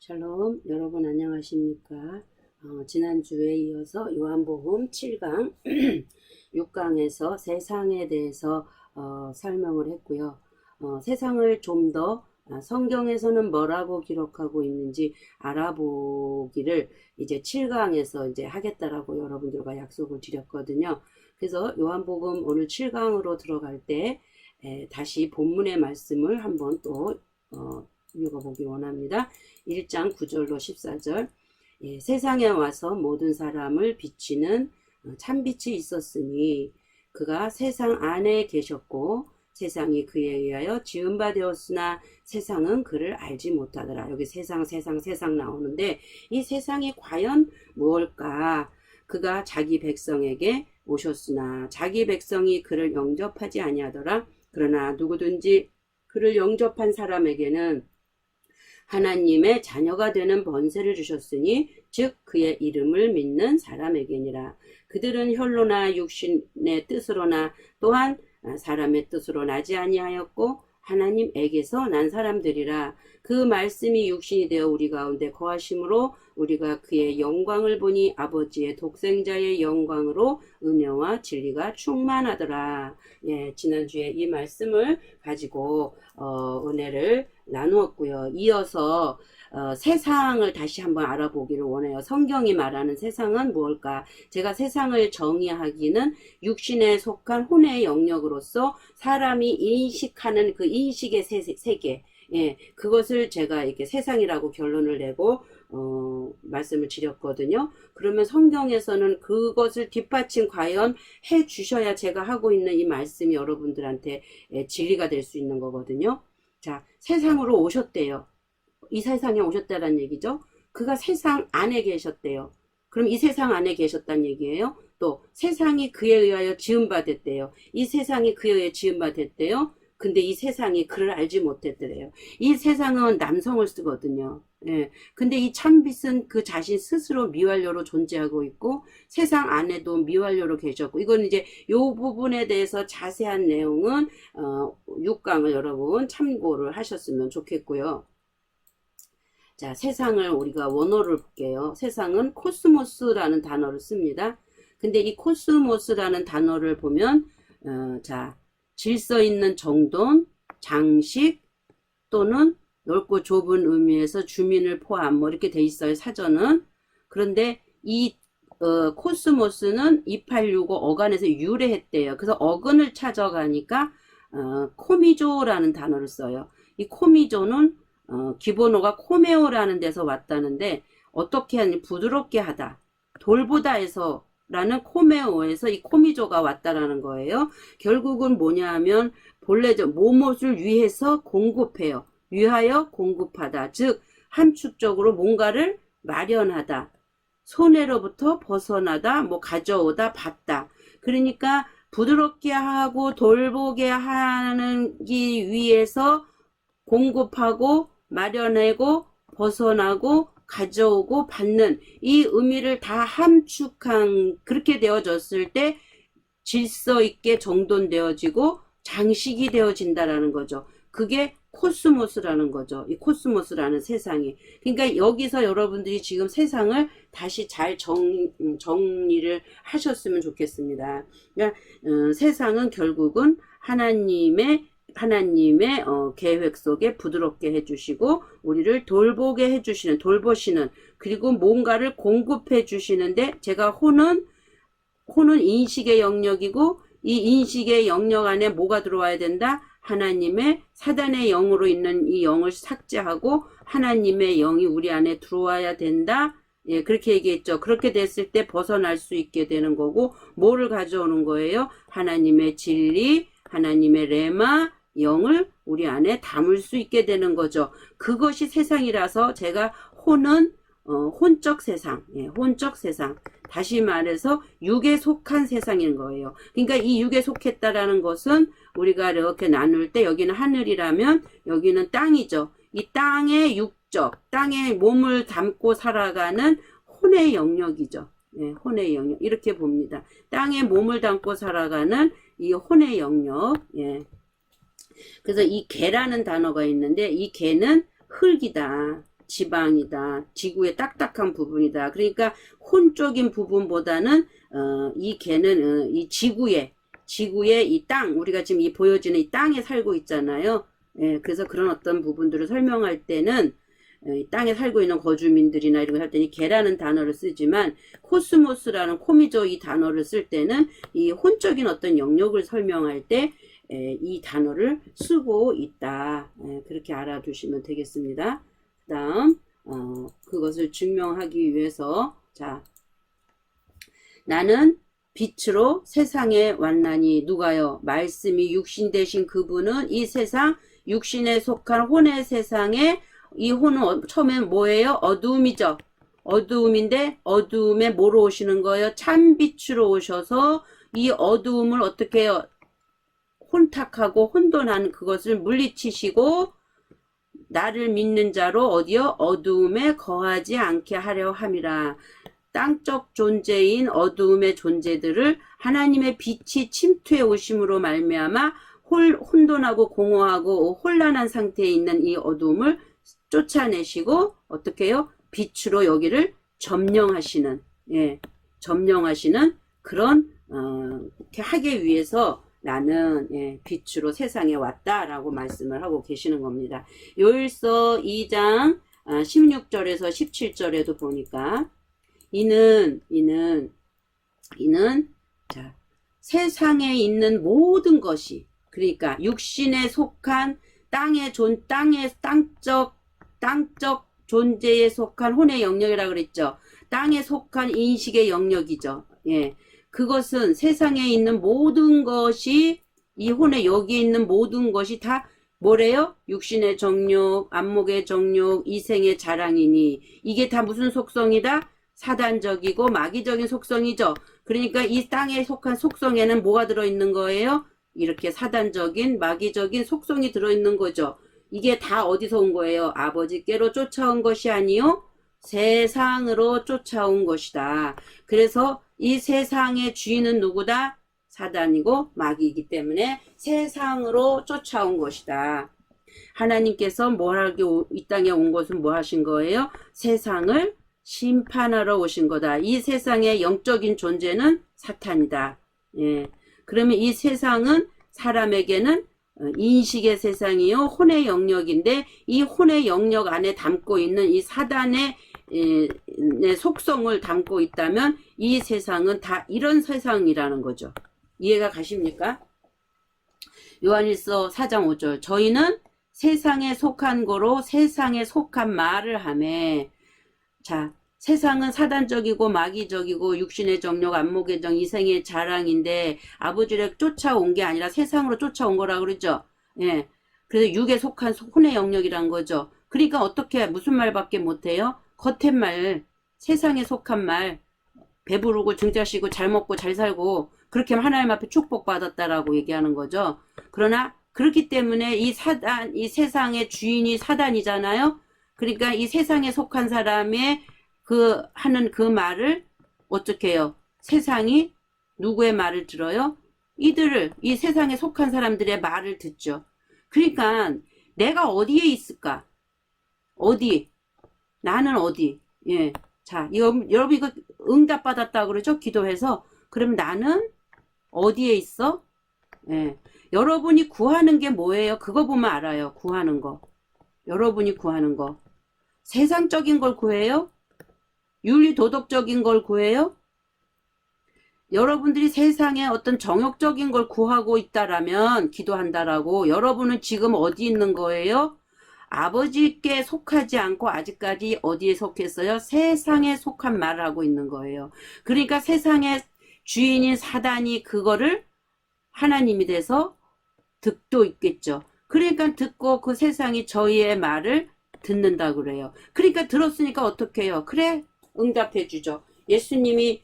샬롬, 여러분 안녕하십니까? 지난주에 이어서 요한복음 7강, 6강에서 세상에 대해서 설명을 했고요. 세상을 좀 더 성경에서는 뭐라고 기록하고 있는지 알아보기를 이제 7강에서 이제 하겠다라고 여러분들과 약속을 드렸거든요. 그래서 요한복음 오늘 7강으로 들어갈 때 다시 본문의 말씀을 한번 또 읽어보기 원합니다. 1장 9절로 14절. 세상에 와서 모든 사람을 비치는 참빛이 있었으니 그가 세상 안에 계셨고 세상이 그에 의하여 지은 바 되었으나 세상은 그를 알지 못하더라. 여기 세상 나오는데 이 세상이 과연 무엇일까? 그가 자기 백성에게 오셨으나 자기 백성이 그를 영접하지 아니하더라. 그러나 누구든지 그를 영접한 사람에게는 하나님의 자녀가 되는 번세를 주셨으니 즉 그의 이름을 믿는 사람에게니라. 그들은 혈로나 육신의 뜻으로나 또한 사람의 뜻으로 나지 아니하였고 하나님에게서 난 사람들이라. 그 말씀이 육신이 되어 우리 가운데 거하심으로 우리가 그의 영광을 보니 아버지의 독생자의 영광으로 은혜와 진리가 충만하더라. 지난주에 이 말씀을 가지고 은혜를 나누었고요. 이어서 세상을 다시 한번 알아보기를 원해요. 성경이 말하는 세상은 무엇일까? 제가 세상을 정의하기는 육신에 속한 혼의 영역으로서 사람이 인식하는 그 인식의 세계, 그것을 제가 이렇게 세상이라고 결론을 내고 말씀을 드렸거든요. 그러면 성경에서는 그것을 뒷받침 과연 해 주셔야 제가 하고 있는 이 말씀이 여러분들한테 진리가 될 수 있는 거거든요. 자, 세상으로 오셨대요. 이 세상에 오셨다는 얘기죠. 그가 세상 안에 계셨대요. 그럼 이 세상 안에 계셨다는 얘기예요. 또 세상이 그에 의하여 지은 바 됐대요. 이 세상이 그에 의해 지은 바 됐대요. 근데 이 세상이 그를 알지 못했더래요. 이 세상은 남성을 쓰거든요. 근데 이 참빛은 그 자신 스스로 미완료로 존재하고 있고 세상 안에도 미완료로 계셨고, 이건 이제 요 부분에 대해서 자세한 내용은 6강을 여러분 참고를 하셨으면 좋겠고요. 자, 세상을 우리가 원어를 볼게요. 세상은 코스모스라는 단어를 씁니다. 근데 이 코스모스라는 단어를 보면 자, 질서 있는 정돈, 장식 또는 넓고 좁은 의미에서 주민을 포함 뭐 이렇게 돼 있어요, 사전은. 그런데 이 코스모스는 2865 어간에서 유래했대요. 그래서 어근을 찾아가니까 코미조라는 단어를 써요. 이 코미조는 기본어가 코메오라는 데서 왔다는데 어떻게 하니 부드럽게 하다, 돌보다에서 라는 코메오에서 이 코미조가 왔다라는 거예요. 결국은 뭐냐 하면 본래적 뭐뭇을 위해서 공급해요. 위하여 공급하다. 즉 함축적으로 뭔가를 마련하다. 손해로부터 벗어나다, 뭐 가져오다, 받다. 그러니까 부드럽게 하고 돌보게 하기 위해서 공급하고 마련하고 벗어나고 가져오고 받는 이 의미를 다 함축한, 그렇게 되어졌을 때 질서 있게 정돈되어지고 장식이 되어진다라는 거죠. 그게 코스모스라는 거죠. 이 코스모스라는 세상이. 그러니까 여기서 여러분들이 지금 세상을 다시 잘 정리를 하셨으면 좋겠습니다. 그러니까 세상은 결국은 하나님의 계획 속에 부드럽게 해주시고 우리를 돌보게 해주시는, 돌보시는, 그리고 뭔가를 공급해 주시는데, 제가 혼은 인식의 영역이고 이 인식의 영역 안에 뭐가 들어와야 된다? 하나님의, 사단의 영으로 있는 이 영을 삭제하고 하나님의 영이 우리 안에 들어와야 된다. 그렇게 얘기했죠. 그렇게 됐을 때 벗어날 수 있게 되는 거고, 뭐를 가져오는 거예요? 하나님의 진리, 하나님의 레마, 영을 우리 안에 담을 수 있게 되는 거죠. 그것이 세상이라서 제가 혼은 혼적 세상, 혼적 세상. 다시 말해서 육에 속한 세상인 거예요. 그러니까 이 육에 속했다라는 것은 우리가 이렇게 나눌 때 여기는 하늘이라면 여기는 땅이죠. 이 땅의 육적, 땅에 몸을 담고 살아가는 혼의 영역이죠. 혼의 영역. 이렇게 봅니다. 땅에 몸을 담고 살아가는 이 혼의 영역. 그래서 이 개라는 단어가 있는데 이 개는 흙이다. 지방이다. 지구의 딱딱한 부분이다. 그러니까 혼적인 부분보다는 이 개는 이 지구의 이 땅, 우리가 지금 이 보여지는 이 땅에 살고 있잖아요. 예, 그래서 그런 어떤 부분들을 설명할 때는 이 땅에 살고 있는 거주민들이나 이런 걸 할 때는 개라는 단어를 쓰지만 코스모스라는 코미조 이 단어를 쓸 때는 이 혼적인 어떤 영역을 설명할 때 이 단어를 쓰고 있다. 그렇게 알아두시면 되겠습니다. 그 다음 그것을 증명하기 위해서 자 나는 빛으로 세상에 왔나니 누가요? 말씀이 육신 되신 그분은 이 세상 육신에 속한 혼의 세상에 이 혼은 처음엔 뭐예요? 어두움이죠. 어두움인데 어두움에 뭐로 오시는 거예요? 참 빛으로 오셔서 이 어두움을 어떻게 해요? 혼탁하고 혼돈한 그것을 물리치시고 나를 믿는 자로 어디요? 어두움에 거하지 않게 하려 함이라. 땅적 존재인 어두움의 존재들을 하나님의 빛이 침투해 오심으로 말미암아 혼돈하고 공허하고 혼란한 상태에 있는 이 어두움을 쫓아내시고 어떻게 해요? 빛으로 여기를 점령하시는 점령하시는 그런 그렇게 하기 위해서 나는 빛으로 세상에 왔다라고 말씀을 하고 계시는 겁니다. 요일서 2장 16절에서 17절에도 보니까 이는 자 세상에 있는 모든 것이 그러니까 육신에 속한 땅적 존재에 속한 혼의 영역이라고 그랬죠. 땅에 속한 인식의 영역이죠. 예. 그것은 세상에 있는 모든 것이 이 혼의 여기에 있는 모든 것이 다 뭐래요? 육신의 정욕, 안목의 정욕, 이생의 자랑이니 이게 다 무슨 속성이다? 사단적이고 마귀적인 속성이죠. 그러니까 이 땅에 속한 속성에는 뭐가 들어있는 거예요? 이렇게 사단적인 마귀적인 속성이 들어있는 거죠. 이게 다 어디서 온 거예요? 아버지께로 쫓아온 것이 아니요 세상으로 쫓아온 것이다. 그래서 이 세상의 주인은 누구다? 사단이고 마귀이기 때문에 세상으로 쫓아온 것이다. 하나님께서 뭐 하기 이 땅에 온 것은 뭐 하신 거예요? 세상을 심판하러 오신 거다. 이 세상의 영적인 존재는 사탄이다. 예. 그러면 이 세상은 사람에게는 인식의 세상이요 혼의 영역인데 이 혼의 영역 안에 담고 있는 이 사단의 속성을 담고 있다면 이 세상은 다 이런 세상이라는 거죠. 이해가 가십니까? 요한일서 4장 5절 저희는 세상에 속한 거로 세상에 속한 말을 하매 자 세상은 사단적이고 마귀적이고 육신의 정욕, 안목의 정, 이생의 자랑인데 아버지를 쫓아온 게 아니라 세상으로 쫓아온 거라 그러죠. 예. 그래서 육에 속한 혼의 영역이란 거죠. 그러니까 어떻게 무슨 말밖에 못해요? 겉의 말, 세상에 속한 말, 배부르고 증자시고 잘 먹고 잘 살고 그렇게 하나님 앞에 축복받았다라고 얘기하는 거죠. 그러나 그렇기 때문에 이 세상의 주인이 사단이잖아요. 그러니까 이 세상에 속한 사람의 하는 그 말을 어떻게 해요? 세상이 누구의 말을 들어요? 이 세상에 속한 사람들의 말을 듣죠. 그러니까 내가 어디에 있을까? 어디? 나는 어디? 예. 자, 여러분 이거 응답 받았다 그러죠? 기도해서. 그럼 나는 어디에 있어? 예. 여러분이 구하는 게 뭐예요? 그거 보면 알아요. 구하는 거. 여러분이 구하는 거. 세상적인 걸 구해요? 윤리 도덕적인 걸 구해요? 여러분들이 세상에 어떤 정욕적인 걸 구하고 있다라면 기도한다라고 여러분은 지금 어디 있는 거예요? 아버지께 속하지 않고 아직까지 어디에 속했어요? 세상에 속한 말을 하고 있는 거예요. 그러니까 세상의 주인인 사단이 그거를 하나님이 돼서 듣도 있겠죠. 그러니까 듣고 그 세상이 저희의 말을 듣는다 그래요. 그러니까 들었으니까 어떻게 해요? 그래 응답해 주죠. 예수님이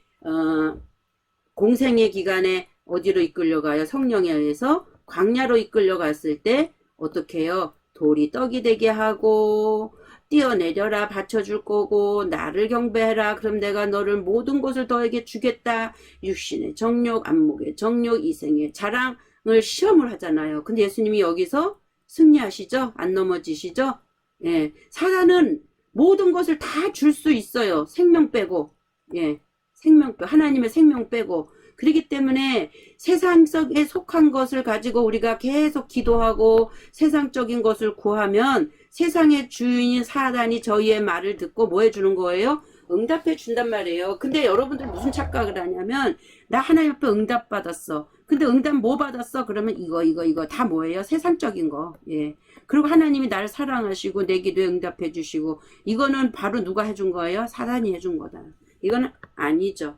공생의 기간에 어디로 이끌려가요? 성령에 의해서 광야로 이끌려갔을 때 어떻게 해요? 돌이 떡이 되게 하고 뛰어내려라 받쳐줄 거고 나를 경배해라 그럼 내가 너를 모든 것을 너에게 주겠다. 육신의 정욕, 안목의 정욕, 이생의 자랑을 시험을 하잖아요. 근데 예수님이 여기서 승리하시죠? 안 넘어지시죠? 예, 사단은 모든 것을 다 줄 수 있어요. 생명 빼고. 예. 생명 빼고. 하나님의 생명 빼고. 그렇기 때문에 세상 속에 속한 것을 가지고 우리가 계속 기도하고 세상적인 것을 구하면 세상의 주인인 사단이 저희의 말을 듣고 뭐 해주는 거예요? 응답해 준단 말이에요. 근데 여러분들 무슨 착각을 하냐면 나 하나님 앞에 응답 받았어. 근데 응답 뭐 받았어? 그러면 이거 다 뭐예요? 세상적인 거. 예. 그리고 하나님이 나를 사랑하시고 내 기도에 응답해 주시고 이거는 바로 누가 해준 거예요? 사단이 해준 거다. 이거는 아니죠.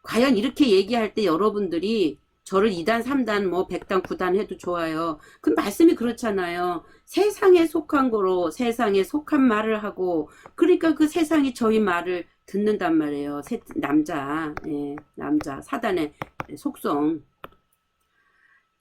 과연 이렇게 얘기할 때 여러분들이 저를 2단, 3단, 뭐 100단, 9단 해도 좋아요. 그 말씀이 그렇잖아요. 세상에 속한 거로 세상에 속한 말을 하고 그러니까 그 세상이 저희 말을 듣는단 말이에요. 남자, 예, 남자, 사단의 속성.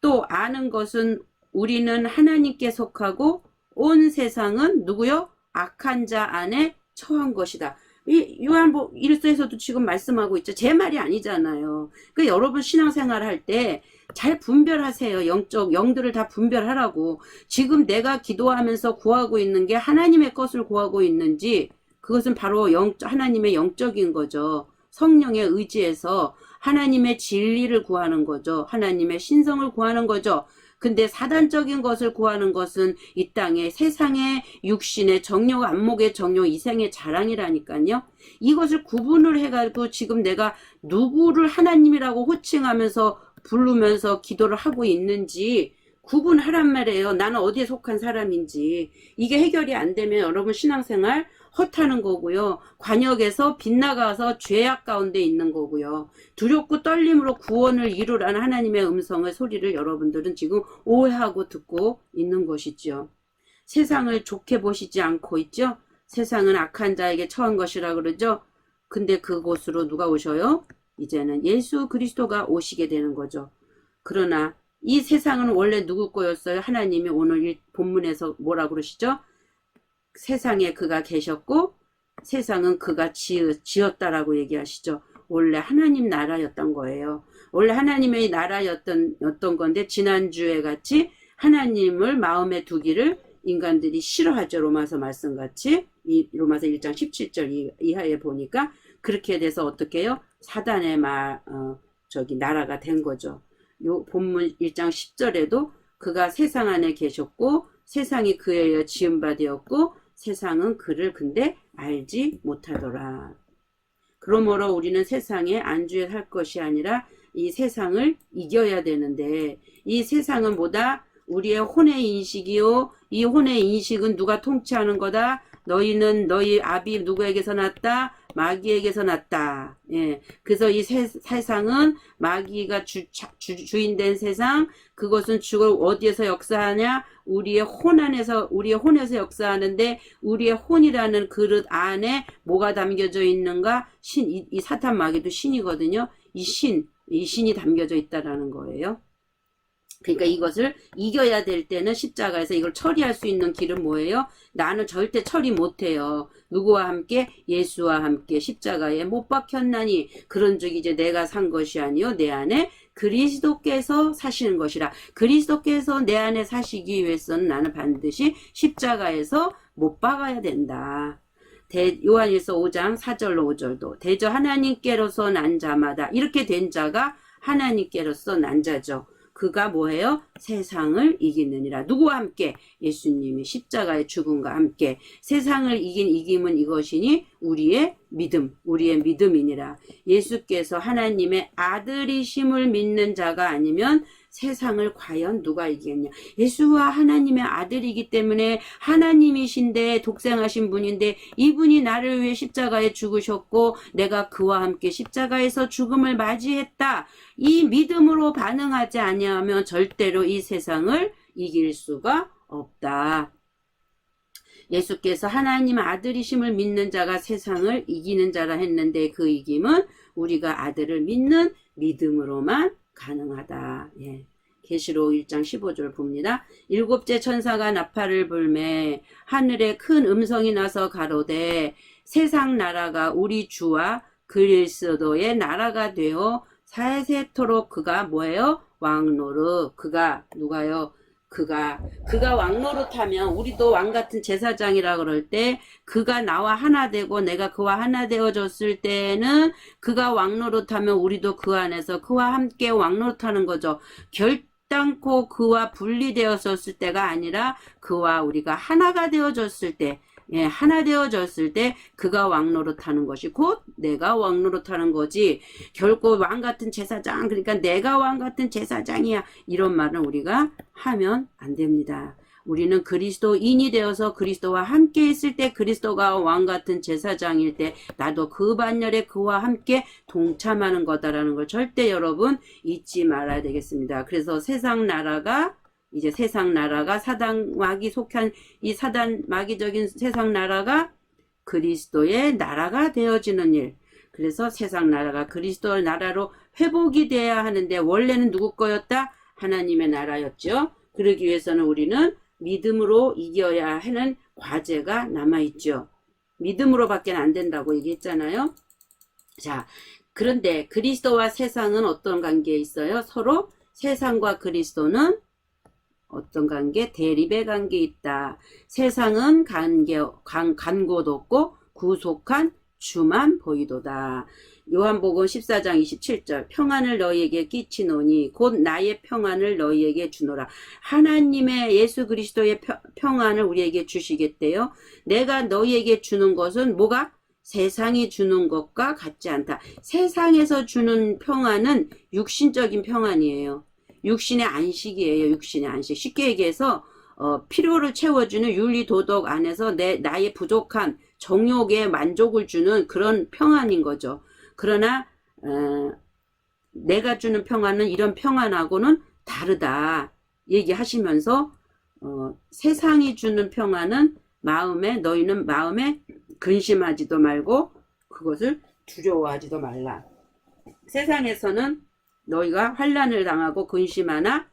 또 아는 것은 우리는 하나님께 속하고 온 세상은 누구요? 악한 자 안에 처한 것이다. 이 요한복 1서에서도 지금 말씀하고 있죠. 제 말이 아니잖아요. 그 여러분 신앙생활 할 때 잘 분별하세요. 영들을 다 분별하라고. 지금 내가 기도하면서 구하고 있는 게 하나님의 것을 구하고 있는지 그것은 바로 하나님의 영적인 거죠. 성령의 의지에서 하나님의 진리를 구하는 거죠. 하나님의 신성을 구하는 거죠. 근데 사단적인 것을 구하는 것은 이 땅의 세상의 육신의 정욕, 안목의 정욕, 이생의 자랑이라니까요. 이것을 구분을 해가지고 지금 내가 누구를 하나님이라고 호칭하면서 부르면서 기도를 하고 있는지 구분하란 말이에요. 나는 어디에 속한 사람인지. 이게 해결이 안 되면 여러분 신앙생활 헛하는 거고요. 관역에서 빗나가서 죄악 가운데 있는 거고요. 두렵고 떨림으로 구원을 이루라는 하나님의 음성의 소리를 여러분들은 지금 오해하고 듣고 있는 것이죠. 세상을 좋게 보시지 않고 있죠. 세상은 악한 자에게 처한 것이라 그러죠. 근데 그곳으로 누가 오셔요? 이제는 예수 그리스도가 오시게 되는 거죠. 그러나 이 세상은 원래 누구 거였어요? 하나님이 오늘 본문에서 뭐라 그러시죠? 세상에 그가 계셨고 세상은 그가 지었다라고 얘기하시죠. 원래 하나님 나라였던 거예요. 원래 하나님의 나라였던 건데 지난주에 같이 하나님을 마음에 두기를 인간들이 싫어하죠. 로마서 말씀같이 이 로마서 1장 17절 이하에 보니까 그렇게 돼서 어떻게 해요? 사단의 나라가 된 거죠. 요 본문 1장 10절에도 그가 세상 안에 계셨고 세상이 그에 의해 지은 바 되었고 세상은 그를 근데 알지 못하더라. 그러므로 우리는 세상에 안주할 것이 아니라 이 세상을 이겨야 되는데 이 세상은 뭐다? 우리의 혼의 인식이요. 이 혼의 인식은 누가 통치하는 거다? 너희는 너희 아비 누구에게서 났다? 마귀에게서 났다. 예. 그래서 이 세상은 마귀가 주인된 세상, 그것은 주를 어디에서 역사하냐? 우리의 혼에서 역사하는데, 우리의 혼이라는 그릇 안에 뭐가 담겨져 있는가? 이 사탄 마귀도 신이거든요. 이 신이 담겨져 있다라는 거예요. 그러니까 이것을 이겨야 될 때는 십자가에서 이걸 처리할 수 있는 길은 뭐예요? 나는 절대 처리 못해요. 누구와 함께? 예수와 함께 십자가에 못 박혔나니 그런즉 이제 내가 산 것이 아니요 내 안에 그리스도께서 사시는 것이라. 그리스도께서 내 안에 사시기 위해서는 나는 반드시 십자가에서 못 박아야 된다. 요한일서 5장 4절로 5절도 대저 하나님께로서 난 자마다 이렇게 된 자가 하나님께로서 난 자죠. 그가 뭐예요? 세상을 이기느니라. 누구와 함께? 예수님이 십자가의 죽음과 함께. 세상을 이긴 이김은 이것이니 우리의 믿음이니라. 예수께서 하나님의 아들이심을 믿는 자가 아니면 세상을 과연 누가 이기겠냐. 예수와 하나님의 아들이기 때문에 하나님이신데 독생하신 분인데 이분이 나를 위해 십자가에 죽으셨고 내가 그와 함께 십자가에서 죽음을 맞이했다. 이 믿음으로 반응하지 아니하면 절대로 이 세상을 이길 수가 없다. 예수께서 하나님 아들이심을 믿는 자가 세상을 이기는 자라 했는데 그 이김은 우리가 아들을 믿는 믿음으로만 가능하다. 예. 계시록 1장 15절 봅니다. 일곱째 천사가 나팔을 불매 하늘에 큰 음성이 나서 가로되 세상 나라가 우리 주와 그리스도의 나라가 되어 세세토록 그가 뭐예요? 왕노릇. 그가 누가요? 그가 왕 노릇하면 우리도 왕 같은 제사장이라 그럴 때 그가 나와 하나 되고 내가 그와 하나 되어졌을 때는 그가 왕 노릇하면 우리도 그 안에서 그와 함께 왕 노릇하는 거죠. 결단코 그와 분리되었을 때가 아니라 그와 우리가 하나가 되어졌을 때, 예, 하나 되어졌을 때 그가 왕 노릇하는 것이 곧 내가 왕 노릇하는 거지. 결코 왕 같은 제사장, 그러니까 내가 왕 같은 제사장이야, 이런 말은 우리가 하면 안 됩니다. 우리는 그리스도인이 되어서 그리스도와 함께 있을 때 그리스도가 왕 같은 제사장일 때 나도 그 반열에 그와 함께 동참하는 거다라는 걸 절대 여러분 잊지 말아야 되겠습니다. 그래서 세상 나라가 사단 마귀 속한 이 사단 마귀적인 세상 나라가 그리스도의 나라가 되어지는 일. 그래서 세상 나라가 그리스도의 나라로 회복이 돼야 하는데 원래는 누구 거였다? 하나님의 나라였죠. 그러기 위해서는 우리는 믿음으로 이겨야 하는 과제가 남아있죠. 믿음으로밖에 안 된다고 얘기했잖아요. 자, 그런데 그리스도와 세상은 어떤 관계에 있어요? 서로 세상과 그리스도는 어떤 관계? 대립의 관계에 있다. 세상은 간곳 없고 구속한 주만 보이도다. 요한복음 14장 27절 평안을 너희에게 끼치노니 곧 나의 평안을 너희에게 주노라. 하나님의 예수 그리스도의 평안을 우리에게 주시겠대요. 내가 너희에게 주는 것은 뭐가? 세상이 주는 것과 같지 않다. 세상에서 주는 평안은 육신적인 평안이에요. 육신의 안식이에요. 육신의 안식. 쉽게 얘기해서 필요를 채워주는 윤리 도덕 안에서 나의 부족한 정욕에 만족을 주는 그런 평안인 거죠. 그러나 내가 주는 평안은 이런 평안하고는 다르다 얘기하시면서 세상이 주는 평안은 너희는 마음에 근심하지도 말고 그것을 두려워하지도 말라. 세상에서는 너희가 환난을 당하고 근심하나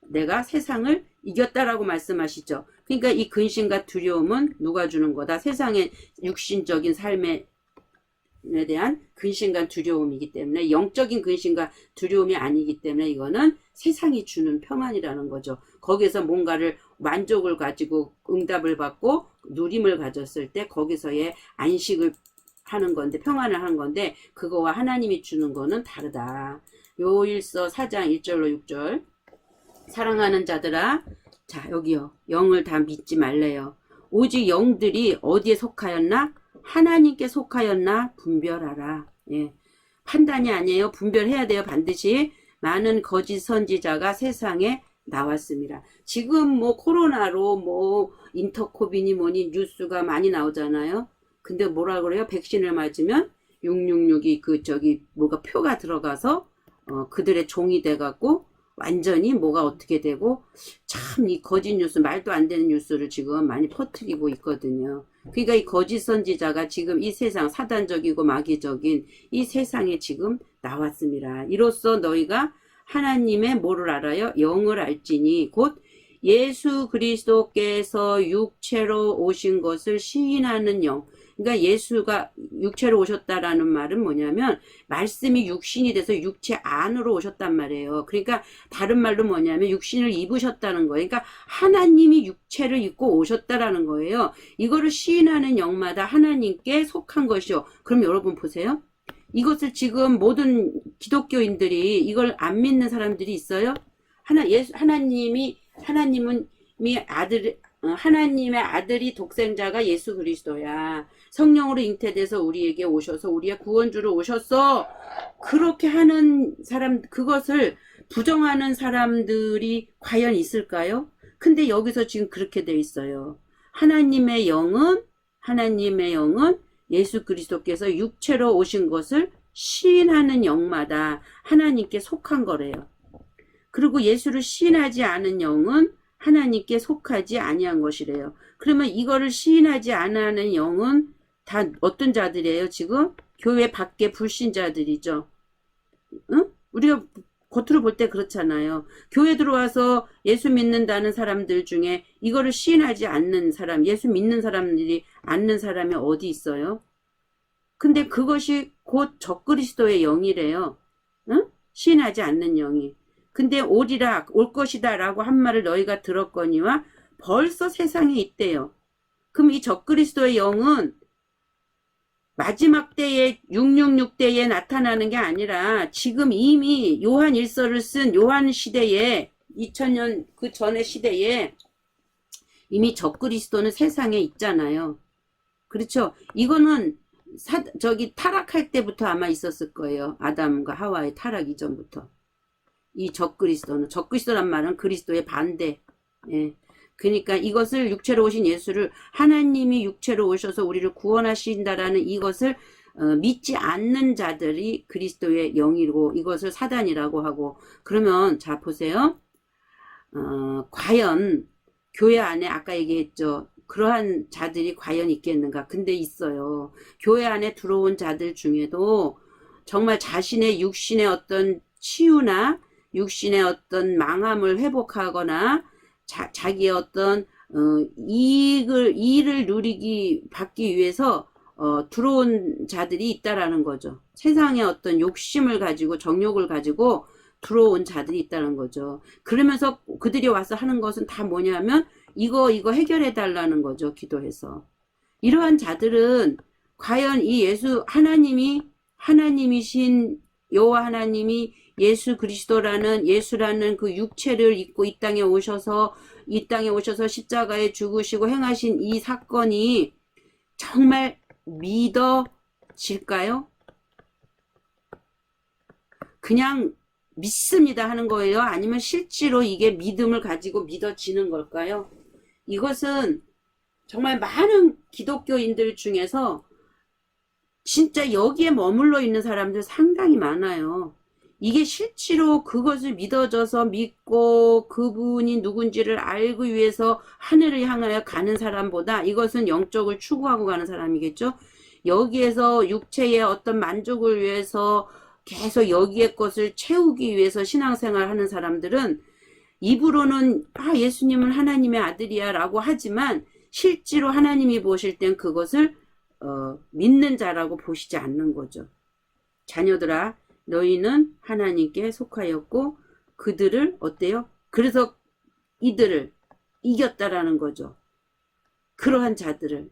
내가 세상을 이겼다라고 말씀하시죠. 그러니까 이 근심과 두려움은 누가 주는 거다? 세상의 육신적인 삶에 대한 근심과 두려움이기 때문에 영적인 근심과 두려움이 아니기 때문에 이거는 세상이 주는 평안이라는 거죠. 거기서 뭔가를 만족을 가지고 응답을 받고 누림을 가졌을 때 거기서의 안식을 하는 건데 평안을 하는 건데 그거와 하나님이 주는 거는 다르다. 요일서 4장 1절로 6절 사랑하는 자들아 자 여기요 영을 다 믿지 말래요. 오직 영들이 어디에 속하였나? 하나님께 속하였나? 분별하라. 예. 판단이 아니에요. 분별해야 돼요. 반드시. 많은 거짓 선지자가 세상에 나왔습니다. 지금 뭐 코로나로 뭐 인터코비니 뭐니 뉴스가 많이 나오잖아요. 근데 뭐라 그래요? 백신을 맞으면 666이 뭐가 표가 들어가서 그들의 종이 돼갖고 완전히 뭐가 어떻게 되고 참 이 거짓 뉴스 말도 안 되는 뉴스를 지금 많이 퍼뜨리고 있거든요. 그러니까 이 거짓 선지자가 지금 이 세상 사단적이고 마귀적인 이 세상에 지금 나왔습니다. 이로써 너희가 하나님의 뭐를 알아요? 영을 알지니 곧 예수 그리스도께서 육체로 오신 것을 시인하는 영. 그러니까 예수가 육체로 오셨다라는 말은 뭐냐면 말씀이 육신이 돼서 육체 안으로 오셨단 말이에요. 그러니까 다른 말로 뭐냐면 육신을 입으셨다는 거예요. 그러니까 하나님이 육체를 입고 오셨다라는 거예요. 이거를 시인하는 영마다 하나님께 속한 것이요. 그럼 여러분 보세요. 이것을 지금 모든 기독교인들이 이걸 안 믿는 사람들이 있어요? 하나님의 아들이 독생자가 예수 그리스도야. 성령으로 잉태돼서 우리에게 오셔서 우리의 구원주로 오셨어. 그렇게 하는 사람, 그것을 부정하는 사람들이 과연 있을까요? 근데 여기서 지금 그렇게 돼 있어요. 하나님의 영은 예수 그리스도께서 육체로 오신 것을 시인하는 영마다 하나님께 속한 거래요. 그리고 예수를 시인하지 않은 영은 하나님께 속하지 아니한 것이래요. 그러면 이거를 시인하지 않는 영은 다 어떤 자들이에요? 지금 교회 밖에 불신자들이죠. 응? 우리가 겉으로 볼 때 그렇잖아요. 교회 들어와서 예수 믿는다는 사람들 중에 이거를 시인하지 않는 사람, 예수 믿는 사람들이 않는 사람이 어디 있어요? 근데 그것이 곧 적그리스도의 영이래요. 응? 시인하지 않는 영이. 근데 오리라 올 것이다 라고 한 말을 너희가 들었거니와 벌써 세상에 있대요. 그럼 이 적그리스도의 영은 마지막 때에 666때에 나타나는 게 아니라 지금 이미 요한 일서를 쓴 요한 시대에 2000년 그 전의 시대에 이미 적그리스도는 세상에 있잖아요. 그렇죠? 이거는 저기 타락할 때부터 아마 있었을 거예요. 아담과 하와의 타락 이전부터. 이 적그리스도란 말은 그리스도의 반대. 예. 그러니까 이것을 육체로 오신 예수를 하나님이 육체로 오셔서 우리를 구원하신다라는 이것을 믿지 않는 자들이 그리스도의 영이고 이것을 사단이라고 하고 그러면 자 보세요. 과연 교회 안에 아까 얘기했죠. 그러한 자들이 과연 있겠는가? 근데 있어요. 교회 안에 들어온 자들 중에도 정말 자신의 육신의 어떤 치유나 육신의 어떤 망함을 회복하거나 자기의 어떤 이익을 받기 위해서 들어온 자들이 있다라는 거죠. 세상의 어떤 욕심을 가지고 정욕을 가지고 들어온 자들이 있다는 거죠. 그러면서 그들이 와서 하는 것은 다 뭐냐면 이거 해결해 달라는 거죠. 기도해서. 이러한 자들은 과연 이 하나님이신 여호와 하나님이 예수 그리스도라는 예수라는 그 육체를 입고 이 땅에 오셔서 십자가에 죽으시고 행하신 이 사건이 정말 믿어질까요? 그냥 믿습니다 하는 거예요? 아니면 실제로 이게 믿음을 가지고 믿어지는 걸까요? 이것은 정말 많은 기독교인들 중에서 진짜 여기에 머물러 있는 사람들 상당히 많아요. 이게 실제로 그것을 믿어져서 믿고 그분이 누군지를 알기 위해서 하늘을 향하여 가는 사람보다 이것은 영적을 추구하고 가는 사람이겠죠. 여기에서 육체의 어떤 만족을 위해서 계속 여기의 것을 채우기 위해서 신앙생활 하는 사람들은 입으로는 예수님은 하나님의 아들이야 라고 하지만 실제로 하나님이 보실 땐 그것을 믿는 자라고 보시지 않는 거죠. 자녀들아 너희는 하나님께 속하였고 그들을 어때요? 그래서 이들을 이겼다라는 거죠.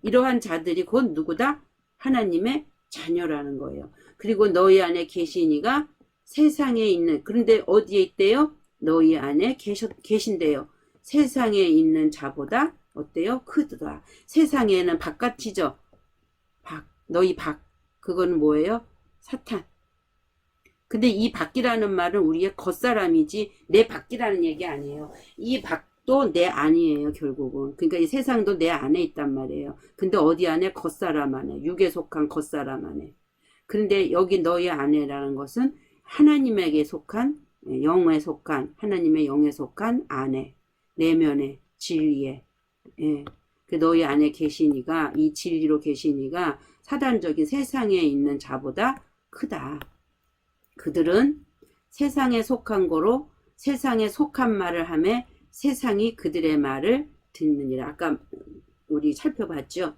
이러한 자들이 곧 누구다? 하나님의 자녀라는 거예요. 그리고 너희 안에 계신 이가 세상에 있는 그런데 어디에 있대요? 너희 안에 계신대요. 세상에 있는 자보다 어때요? 크더라. 세상에는 바깥이죠. 너희 그거는 뭐예요? 사탄. 근데 이 밖이라는 말은 우리의 겉사람이지 내 밖이라는 얘기 아니에요. 이 밖도 내 안이에요 결국은. 그러니까 이 세상도 내 안에 있단 말이에요. 근데 어디 안에? 겉사람 안에. 육에 속한 겉사람 안에. 그런데 여기 너희 안에라는 것은 하나님에게 속한 영에 속한 하나님의 영에 속한 안에 내면에 진리에 그 너희 안에 계시니가 이 진리로 계시니가 사단적인 세상에 있는 자보다 크다. 그들은 세상에 속한 거로 세상에 속한 말을 하며 세상이 그들의 말을 듣느니라. 아까 우리 살펴봤죠.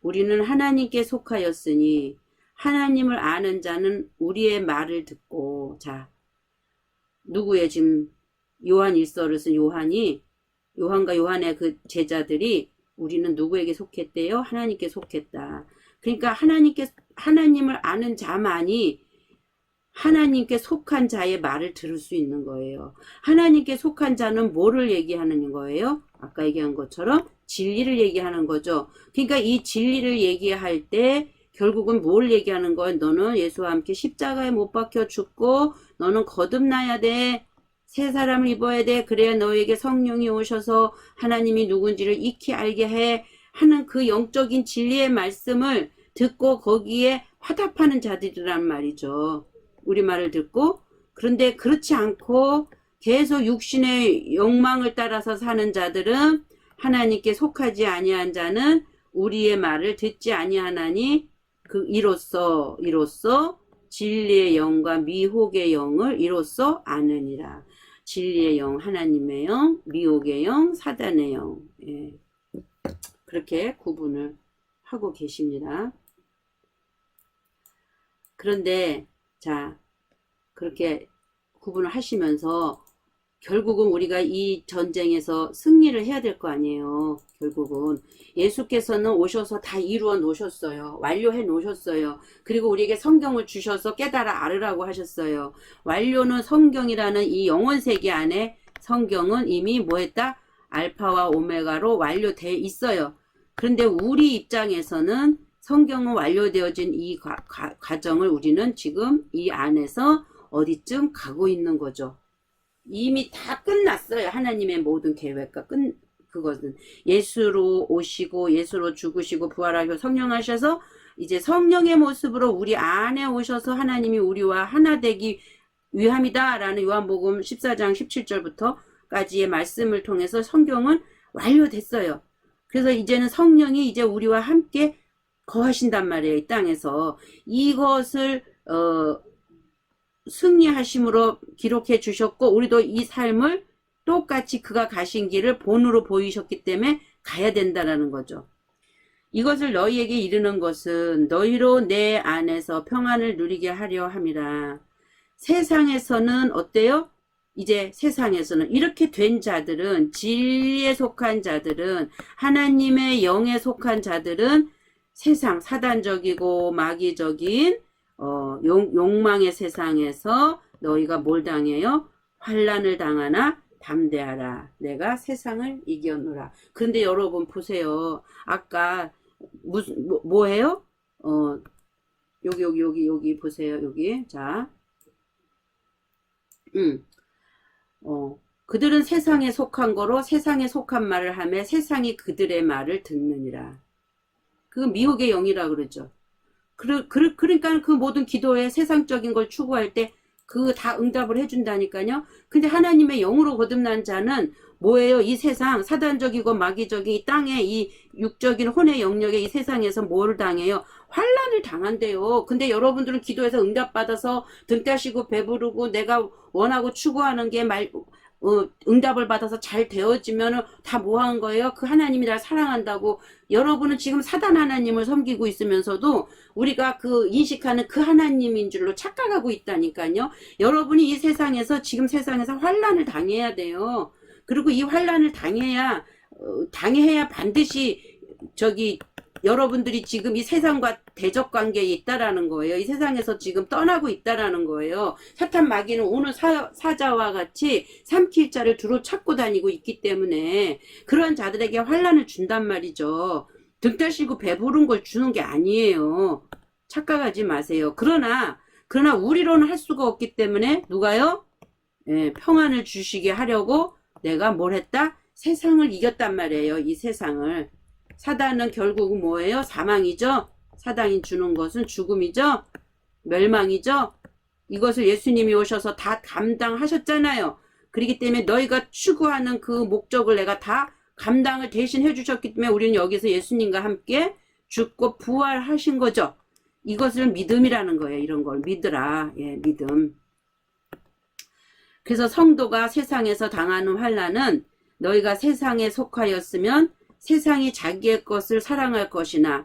우리는 하나님께 속하였으니 하나님을 아는 자는 우리의 말을 듣고 누구의 지금 요한 일서를 쓴 요한과 요한의 그 제자들이 우리는 누구에게 속했대요? 하나님께 속했다. 그러니까 하나님을 아는 자만이 하나님께 속한 자의 말을 들을 수 있는 거예요. 하나님께 속한 자는 뭐를 얘기하는 거예요? 아까 얘기한 것처럼 진리를 얘기하는 거죠. 그러니까 이 진리를 얘기할 때 결국은 뭘 얘기하는 거예요? 너는 예수와 함께 십자가에 못 박혀 죽고 너는 거듭나야 돼. 새 사람을 입어야 돼. 그래야 너에게 성령이 오셔서 하나님이 누군지를 익히 알게 해. 하는 그 영적인 진리의 말씀을 듣고 거기에 화답하는 자들이란 말이죠. 우리 말을 듣고. 그런데 그렇지 않고 계속 육신의 욕망을 따라서 사는 자들은 하나님께 속하지 아니한 자는 우리의 말을 듣지 아니하나니 이로써 진리의 영과 미혹의 영을 이로써 아느니라. 진리의 영, 하나님의 영, 미혹의 영, 사단의 영. 그렇게 구분을 하고 계십니다. 그런데 그렇게 구분을 하시면서 결국은 우리가 이 전쟁에서 승리를 해야 될 거 아니에요. 결국은 예수께서는 오셔서 다 이루어 놓으셨어요. 완료해 놓으셨어요. 그리고 우리에게 성경을 주셔서 깨달아 알으라고 하셨어요. 완료는 성경이라는 이 영혼세계 안에 성경은 이미 뭐 했다? 알파와 오메가로 완료되어 있어요. 그런데 우리 입장에서는 성경은 완료되어진 이 과정을 우리는 지금 이 안에서 어디쯤 가고 있는 거죠. 이미 다 끝났어요. 하나님의 모든 계획과 그것은 예수로 오시고 예수로 죽으시고 부활하시고 성령하셔서 이제 성령의 모습으로 우리 안에 오셔서 하나님이 우리와 하나 되기 위함이다 라는 요한복음 14장 17절부터까지의 말씀을 통해서 성경은 완료됐어요. 그래서 이제는 성령이 이제 우리와 함께 거하신단 말이에요. 이 땅에서 이것을 승리하심으로 기록해 주셨고 우리도 이 삶을 똑같이 그가 가신 길을 본으로 보이셨기 때문에 가야 된다라는 거죠. 이것을 너희에게 이르는 것은 너희로 내 안에서 평안을 누리게 하려 함이라. 세상에서는 어때요? 이제 세상에서는 이렇게 된 자들은 진리에 속한 자들은 하나님의 영에 속한 자들은 세상 사단적이고 마귀적인 욕망의 세상에서 너희가 뭘 당해요? 환난을 당하나 담대하라. 내가 세상을 이겨노라. 그런데 여러분 보세요. 아까 무슨 뭐예요? 여기 보세요. 여기 자, 그들은 세상에 속한 거로 세상에 속한 말을 하며 세상이 그들의 말을 듣느니라. 그 미혹의 영이라 그러죠. 그러니까 그 모든 기도에 세상적인 걸 추구할 때 그 다 응답을 해준다니까요. 근데 하나님의 영으로 거듭난 자는 뭐예요? 이 세상 사단적이고 마귀적인 이 땅의 이 육적인 혼의 영역에 이 세상에서 뭘 당해요? 환난을 당한대요. 근데 여러분들은 기도해서 응답받아서 등 따시고 배부르고 내가 원하고 추구하는 게 응답을 받아서 잘 되어지면 다 뭐한 거예요? 그 하나님이 날 사랑한다고. 여러분은 지금 사단 하나님을 섬기고 있으면서도 우리가 그 인식하는 그 하나님인 줄로 착각하고 있다니까요. 여러분이 이 세상에서 지금 세상에서 환난을 당해야 돼요. 그리고 이 환난을 당해야 반드시 여러분들이 지금 이 세상과 대적 관계에 있다라는 거예요. 이 세상에서 지금 떠나고 있다라는 거예요. 사탄 마귀는 오늘 사자와 같이 삼킬 자를 두루 찾고 다니고 있기 때문에 그러한 자들에게 환난을 준단 말이죠. 등 따시고 배부른 걸 주는 게 아니에요. 착각하지 마세요. 그러나 우리로는 할 수가 없기 때문에 누가요? 평안을 주시게 하려고 내가 뭘 했다? 세상을 이겼단 말이에요. 이 세상을. 사단은 결국은 뭐예요? 사망이죠. 사단이 주는 것은 죽음이죠. 멸망이죠. 이것을 예수님이 오셔서 다 감당하셨잖아요. 그렇기 때문에 너희가 추구하는 그 목적을 내가 다 감당을 대신 해주셨기 때문에 우리는 여기서 예수님과 함께 죽고 부활하신 거죠. 이것을 믿음이라는 거예요. 이런 걸 믿으라. 예, 믿음. 그래서 성도가 세상에서 당하는 환난은 너희가 세상에 속하였으면 세상이 자기의 것을 사랑할 것이나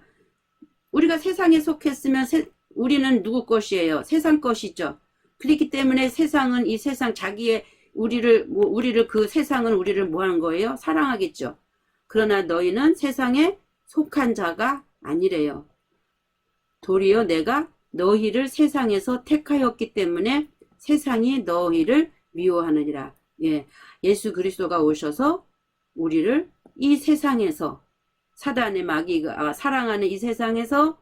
우리가 세상에 속했으면 우리는 누구 것이에요? 세상 것이죠. 그렇기 때문에 세상은 이 세상 자기의 우리를 그 세상은 우리를 뭐 하는 거예요? 사랑하겠죠. 그러나 너희는 세상에 속한 자가 아니래요. 도리어 내가 너희를 세상에서 택하였기 때문에 세상이 너희를 미워하느니라. 예, 예수 그리스도가 오셔서 우리를 이 세상에서 사단의 마귀가 사랑하는 이 세상에서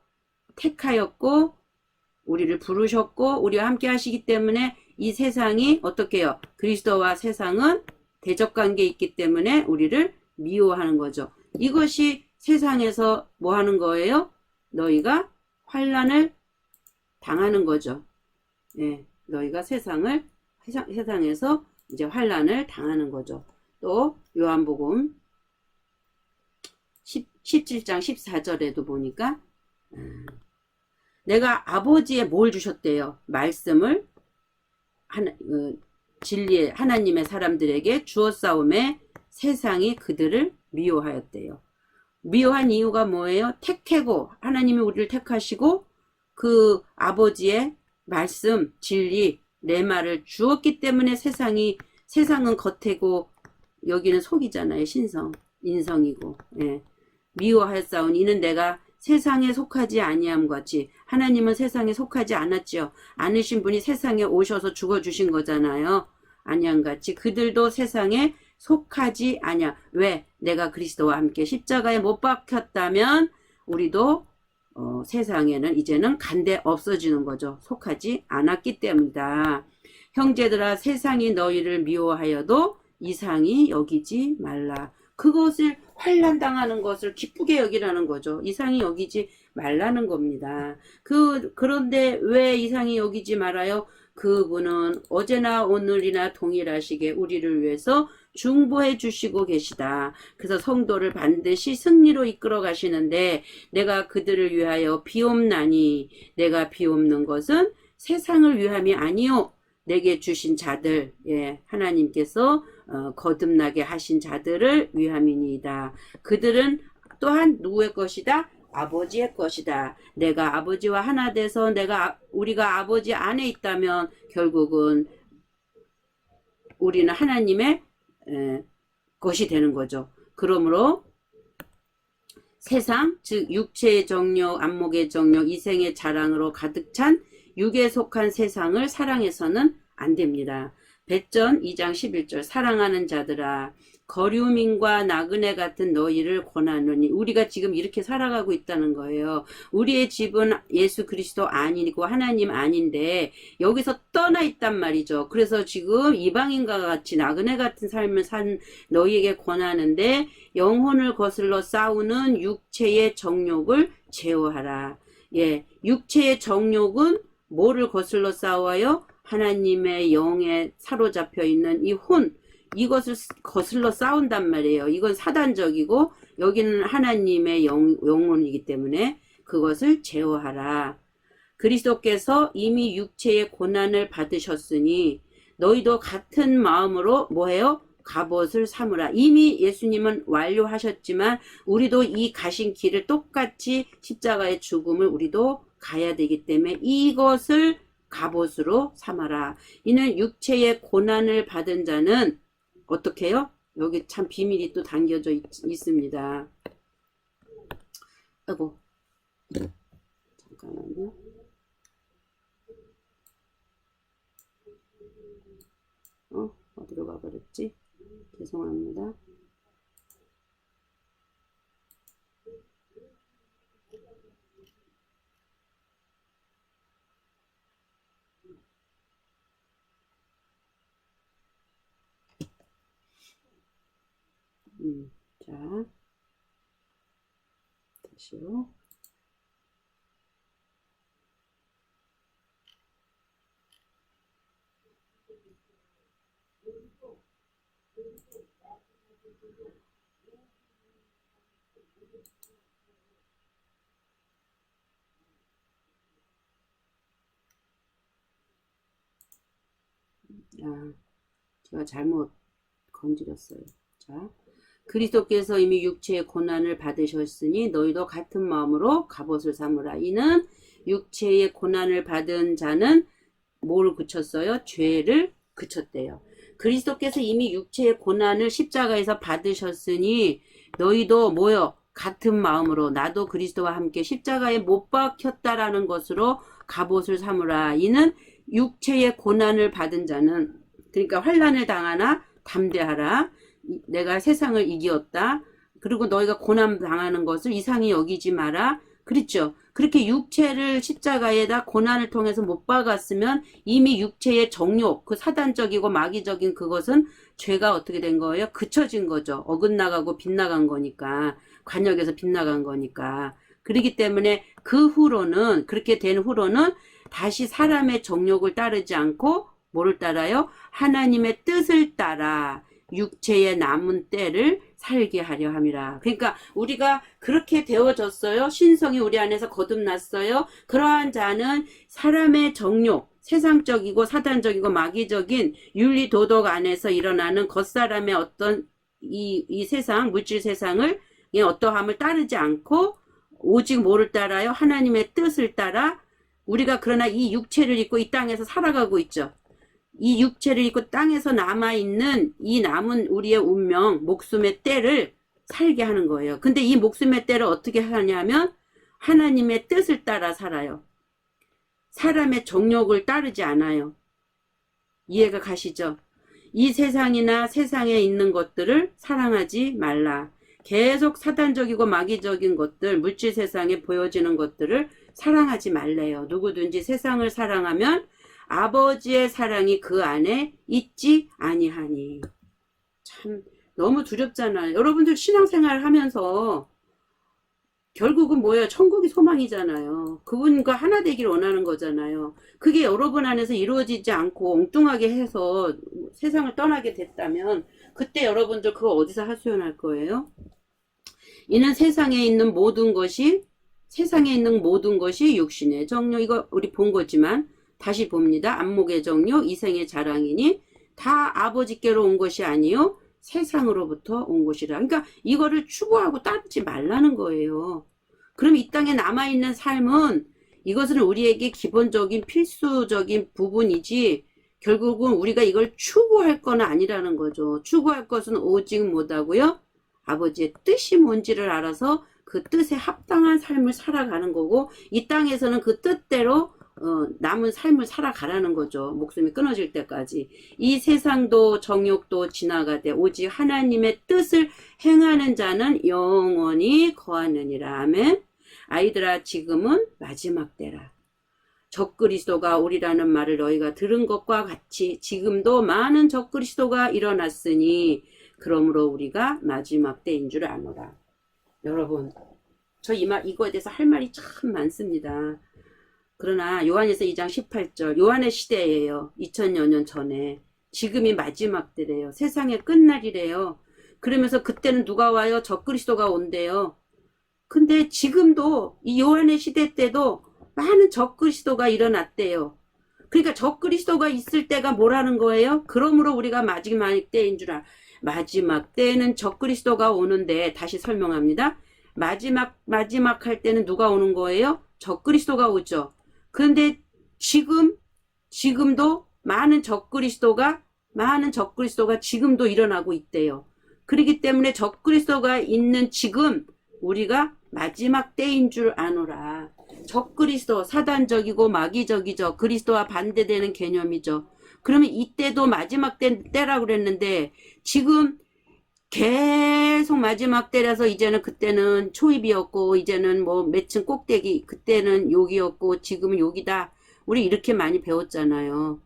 택하였고 우리를 부르셨고 우리와 함께 하시기 때문에 이 세상이 어떻게 해요? 그리스도와 세상은 대적관계에 있기 때문에 우리를 미워하는 거죠. 이것이 세상에서 뭐 하는 거예요? 너희가 환난을 당하는 거죠. 예, 너희가 세상에서 이제 환난을 당하는 거죠. 또 요한복음 17장 14절에도 보니까 내가 아버지에 뭘 주셨대요? 말씀을 진리의 하나님의 사람들에게 주었사오매 세상이 그들을 미워하였대요. 미워한 이유가 뭐예요? 택하고 하나님이 우리를 택하시고 그 아버지의 말씀 진리 내 말을 주었기 때문에 세상은 겉이고 여기는 속이잖아요. 인성이고. 예. 미워하였사오니 이는 내가 세상에 속하지 아니함 같이 하나님은 세상에 속하지 않았지요. 않으신 분이 세상에 오셔서 죽어주신 거잖아요. 아니함 같이 그들도 세상에 속하지 아니야. 왜? 내가 그리스도와 함께 십자가에 못 박혔다면 우리도 세상에는 이제는 간대 없어지는 거죠. 속하지 않았기 때문이다. 형제들아 세상이 너희를 미워하여도 이상히 여기지 말라. 그것을 환난 당하는 것을 기쁘게 여기라는 거죠. 이상히 여기지 말라는 겁니다. 그런데 왜 이상히 여기지 말아요? 그분은 어제나 오늘이나 동일하시게 우리를 위해서 중보해 주시고 계시다. 그래서 성도를 반드시 승리로 이끌어 가시는데 내가 그들을 위하여 비옵나니 내가 비옵는 것은 세상을 위함이 아니요 내게 주신 자들, 예, 하나님께서 거듭나게 하신 자들을 위함이니이다. 그들은 또한 누구의 것이다? 아버지의 것이다. 내가 아버지와 하나 돼서 우리가 아버지 안에 있다면 결국은 우리는 하나님의 것이 되는 거죠. 그러므로 세상, 즉 육체의 정욕, 안목의 정욕, 이생의 자랑으로 가득 찬 육에 속한 세상을 사랑해서는 안 됩니다.別전 2장 11절 사랑하는 자들아 거류민과 나그네 같은 너희를 권하노니 우리가 지금 이렇게 살아가고 있다는 거예요. 우리의 집은 예수 그리스도 아니고 하나님 아닌데 여기서 떠나 있단 말이죠. 그래서 지금 이방인과 같이 나그네 같은 삶을 산 너희에게 권하는데 영혼을 거슬러 싸우는 육체의 정욕을 제어하라. 예, 육체의 정욕은 뭐를 거슬러 싸워요? 하나님의 영에 사로잡혀 있는 이 이것을 거슬러 싸운단 말이에요. 이건 사단적이고 여기는 하나님의 영혼이기 때문에 그것을 제어하라. 그리스도께서 이미 육체의 고난을 받으셨으니 너희도 같은 마음으로 뭐해요? 갑옷을 삼으라. 이미 예수님은 완료하셨지만 우리도 이 가신 길을 똑같이 십자가의 죽음을 우리도 가야 되기 때문에 이것을 갑옷으로 삼아라. 이는 육체의 고난을 받은 자는 어떻게 해요? 여기 참 비밀이 또 담겨져 있습니다. 아이고 잠깐만요. 어디로 가버렸지? 죄송합니다. 자, 다시요. 제가 잘못 건드렸어요. 자, 그리스도께서 이미 육체의 고난을 받으셨으니 너희도 같은 마음으로 갑옷을 삼으라. 이는 육체의 고난을 받은 자는 뭘 그쳤어요? 죄를 그쳤대요. 그리스도께서 이미 육체의 고난을 십자가에서 받으셨으니 너희도 뭐요? 같은 마음으로 나도 그리스도와 함께 십자가에 못 박혔다라는 것으로 갑옷을 삼으라. 이는 육체의 고난을 받은 자는 그러니까 환난을 당하나 담대하라. 내가 세상을 이기었다. 그리고 너희가 고난 당하는 것을 이상히 여기지 마라. 그렇죠. 그렇게 육체를 십자가에다 고난을 통해서 못 박았으면 이미 육체의 정욕, 그 사단적이고 마귀적인 그것은 죄가 어떻게 된 거예요? 그쳐진 거죠. 어긋나가고 빗나간 거니까. 관역에서 빗나간 거니까. 그렇기 때문에 그 후로는 그렇게 된 후로는 다시 사람의 정욕을 따르지 않고 뭐를 따라요? 하나님의 뜻을 따라 육체의 남은 때를 살게 하려 함이라. 그러니까 우리가 그렇게 되어졌어요. 신성이 우리 안에서 거듭났어요. 그러한 자는 사람의 정욕, 세상적이고 사단적이고 마귀적인 윤리 도덕 안에서 일어나는 겉사람의 어떤 이 세상, 물질 세상을 어떠함을 따르지 않고 오직 뭐를 따라요? 하나님의 뜻을 따라 우리가 그러나 이 육체를 입고 이 땅에서 살아가고 있죠. 이 육체를 입고 땅에서 남아있는 이 남은 우리의 운명, 목숨의 때를 살게 하는 거예요. 근데 이 목숨의 때를 어떻게 하냐면 하나님의 뜻을 따라 살아요. 사람의 정욕을 따르지 않아요. 이해가 가시죠? 이 세상이나 세상에 있는 것들을 사랑하지 말라. 계속 사단적이고 마귀적인 것들, 물질 세상에 보여지는 것들을 사랑하지 말래요. 누구든지 세상을 사랑하면 아버지의 사랑이 그 안에 있지 아니하니. 참 너무 두렵잖아요. 여러분들 신앙생활 하면서 결국은 뭐예요? 천국이 소망이잖아요. 그분과 하나 되기를 원하는 거잖아요. 그게 여러분 안에서 이루어지지 않고 엉뚱하게 해서 세상을 떠나게 됐다면 그때 여러분들 그거 어디서 하소연할 거예요? 이는 세상에 있는 모든 것이 육신의 정욕, 이거 우리 본 거지만 다시 봅니다. 안목의 정욕, 이생의 자랑이니 다 아버지께로 온 것이 아니요 세상으로부터 온 것이라. 그러니까 이거를 추구하고 따르지 말라는 거예요. 그럼 이 땅에 남아있는 삶은 이것은 우리에게 기본적인 필수적인 부분이지 결국은 우리가 이걸 추구할 건 아니라는 거죠. 추구할 것은 오직 뭐다고요? 아버지의 뜻이 뭔지를 알아서 그 뜻에 합당한 삶을 살아가는 거고 이 땅에서는 그 뜻대로 남은 삶을 살아가라는 거죠. 목숨이 끊어질 때까지. 이 세상도 정욕도 지나가되 오직 하나님의 뜻을 행하는 자는 영원히 거하느니라. 아멘. 아이들아 지금은 마지막 때라. 적그리스도가 오리라는 말을 너희가 들은 것과 같이 지금도 많은 적그리스도가 일어났으니 그러므로 우리가 마지막 때인 줄 아노라. 여러분 저 이거에 대해서 할 말이 참 많습니다. 그러나 요한에서 2장 18절 요한의 시대예요. 2000여 년 전에. 지금이 마지막 때래요. 세상의 끝날이래요. 그러면서 그때는 누가 와요? 적그리스도가 온대요. 근데 지금도 이 요한의 시대 때도 많은 적그리스도가 일어났대요. 그러니까 적그리스도가 있을 때가 뭐라는 거예요? 그러므로 우리가 마지막 때인 줄 마지막 때는 적그리스도가 오는데 다시 설명합니다. 마지막 할 때는 누가 오는 거예요? 적그리스도가 오죠. 그런데 지금도 많은 적그리스도가 지금도 일어나고 있대요. 그렇기 때문에 적그리스도가 있는 지금 우리가 마지막 때인 줄 아노라. 적그리스도 사단적이고 마귀적이죠. 그리스도와 반대되는 개념이죠. 그러면 이때도 마지막 때라고 그랬는데 지금 계속 마지막 때라서 이제는 그때는 초입이었고 이제는 뭐 매층 꼭대기 그때는 욕이었고 지금은 욕이다. 우리 이렇게 많이 배웠잖아요.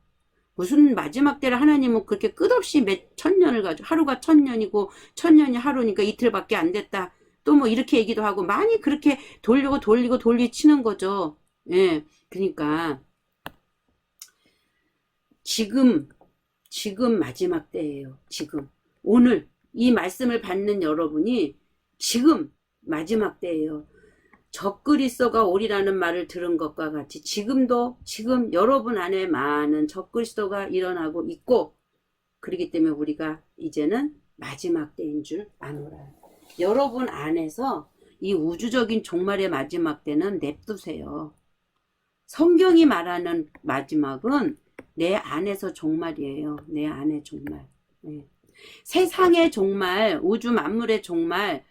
무슨 마지막 때를 하나님은 그렇게 끝없이 몇 천년을 가지고 하루가 1000년이고 1000년이 하루니까 이틀밖에 안 됐다. 또 뭐 이렇게 얘기도 하고 많이 그렇게 돌리치는 거죠. 예. 그러니까 지금 마지막 때예요. 지금 오늘 이 말씀을 받는 여러분이 지금 마지막 때예요. 적그리스도가 오리라는 말을 들은 것과 같이 지금 여러분 안에 많은 적그리스도가 일어나고 있고 그렇기 때문에 우리가 이제는 마지막 때인 줄 아노라. 여러분 안에서 이 우주적인 종말의 마지막 때는 냅두세요. 성경이 말하는 마지막은 내 안에서 종말이에요. 내 안의 종말. 네. 세상의 종말, 우주 만물의 종말,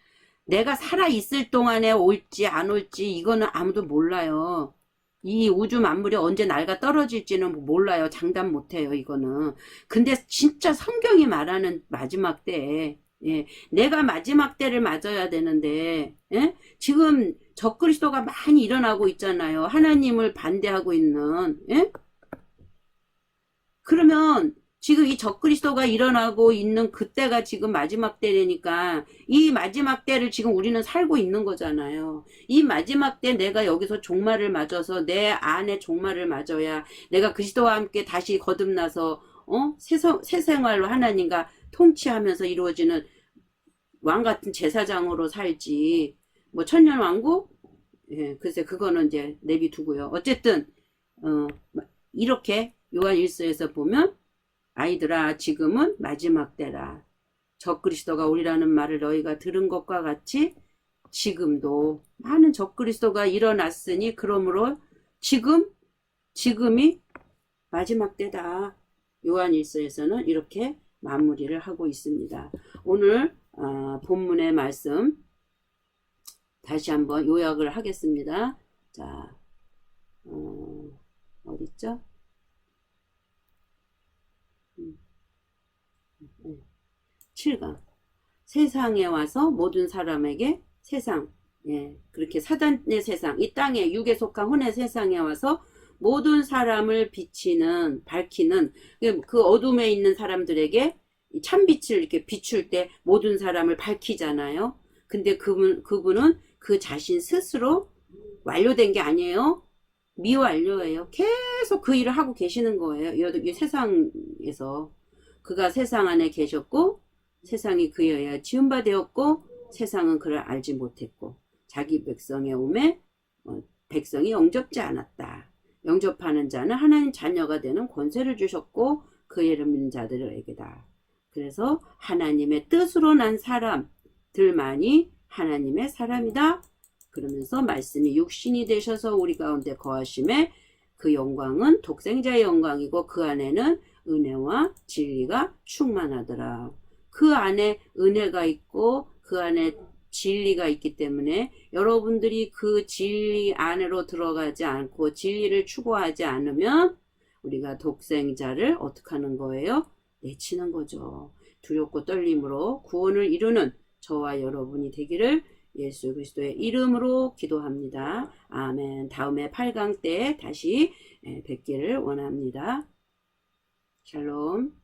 내가 살아있을 동안에 올지 안 올지 이거는 아무도 몰라요. 이 우주 만물이 언제 날가 떨어질지는 몰라요. 장담 못해요. 이거는. 근데 진짜 성경이 말하는 마지막 때 예, 내가 마지막 때를 맞아야 되는데 예? 지금 적그리스도가 많이 일어나고 있잖아요. 하나님을 반대하고 있는 예? 그러면 지금 이 적그리스도가 일어나고 있는 그때가 지금 마지막 때라니까 이 마지막 때를 지금 우리는 살고 있는 거잖아요. 이 마지막 때 내가 여기서 종말을 맞아서 내 안에 종말을 맞아야 내가 그리스도와 함께 다시 거듭나서 새 생활로 하나님과 통치하면서 이루어지는 왕같은 제사장으로 살지 뭐 천년왕국? 예, 글쎄 그거는 이제 내비두고요. 어쨌든 이렇게 요한 1서에서 보면 아이들아 지금은 마지막 때라. 적그리스도가 오리라는 말을 너희가 들은 것과 같이 지금도 많은 적그리스도가 일어났으니 그러므로 지금이 마지막 때다. 요한일서에서는 이렇게 마무리를 하고 있습니다. 오늘 본문의 말씀 다시 한번 요약을 하겠습니다. 자, 어딨죠? 7강. 세상에 와서 모든 사람에게 세상, 그렇게 사단의 세상, 이 땅에 육에 속한 혼의 세상에 와서 모든 사람을 비치는, 밝히는, 그 어둠에 있는 사람들에게 참빛을 이렇게 비출 때 모든 사람을 밝히잖아요. 근데 그분은 그 자신 스스로 완료된 게 아니에요. 미완료예요. 계속 그 일을 하고 계시는 거예요. 이 세상에서. 그가 세상 안에 계셨고, 세상이 그에 의하여 지은 바 되었고, 세상은 그를 알지 못했고, 자기 백성의 오매 백성이 영접지 않았다. 영접하는 자는 하나님 자녀가 되는 권세를 주셨고, 그의 이름 믿는 자들에게다. 그래서 하나님의 뜻으로 난 사람들만이 하나님의 사람이다. 그러면서 말씀이 육신이 되셔서 우리 가운데 거하심에 그 영광은 독생자의 영광이고 그 안에는 은혜와 진리가 충만하더라. 그 안에 은혜가 있고 그 안에 진리가 있기 때문에 여러분들이 그 진리 안으로 들어가지 않고 진리를 추구하지 않으면 우리가 독생자를 어떻게 하는 거예요? 내치는 거죠. 두렵고 떨림으로 구원을 이루는 저와 여러분이 되기를 예수 그리스도의 이름으로 기도합니다. 아멘. 다음에 8강 때 다시 뵙기를 원합니다. 샬롬.